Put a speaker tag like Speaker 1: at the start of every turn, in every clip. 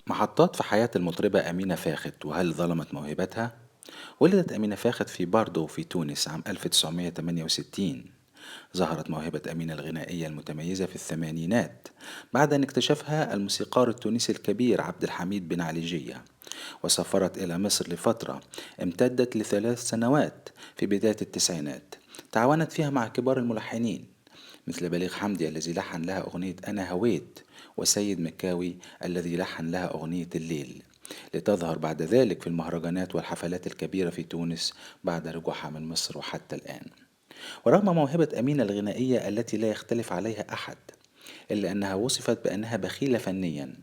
Speaker 1: محطات في حياة المطربة أمينة فاخت، وهل ظلمت موهبتها؟ ولدت أمينة فاخت في باردو في تونس عام 1968. ظهرت موهبة أمينة الغنائية المتميزة في الثمانينات بعد أن اكتشفها الموسيقار التونسي الكبير عبد الحميد بن عليجية، وسافرت إلى مصر لفترة امتدت ل3 سنوات في بداية التسعينات. تعاونت فيها مع كبار الملحنين مثل بليغ حمدي الذي لحن لها أغنية أنا هويت، وسيد مكاوي الذي لحن لها أغنية الليل، لتظهر بعد ذلك في المهرجانات والحفلات الكبيرة في تونس بعد رجوعها من مصر وحتى الآن. ورغم موهبة أمينة الغنائية التي لا يختلف عليها أحد، إلا أنها وصفت بأنها بخيلة فنيا،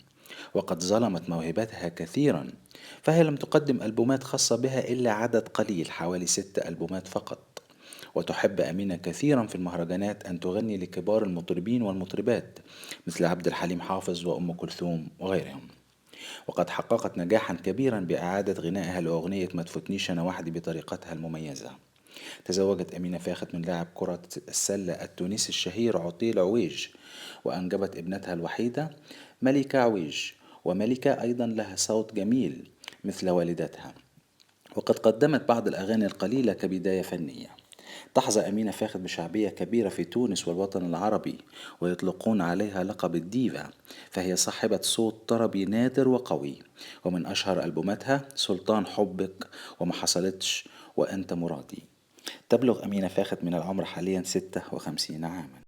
Speaker 1: وقد ظلمت موهبتها كثيرا، فهي لم تقدم ألبومات خاصة بها إلا عدد قليل، حوالي 6 ألبومات فقط. وتحب أمينة كثيرا في المهرجانات أن تغني لكبار المطربين والمطربات مثل عبد الحليم حافظ وأم كلثوم وغيرهم. وقد حققت نجاحا كبيرا بإعادة غنائها لأغنية ما تفوتنيش أنا وحدي بطريقتها المميزة. تزوجت أمينة فاخت من لاعب كرة السلة التونسي الشهير عطيل عويج، وأنجبت ابنتها الوحيدة ملكة عويج. وملكة أيضا لها صوت جميل مثل والدتها، وقد قدمت بعض الأغاني القليلة كبداية فنية. تحظى أمينة فاخر بشعبية كبيرة في تونس والوطن العربي، ويطلقون عليها لقب الديفا، فهي صاحبة صوت طربي نادر وقوي. ومن أشهر ألبوماتها سلطان حبك، وما حصلتش، وأنت مرادي. تبلغ أمينة فاخر من العمر حاليا 56 عاما.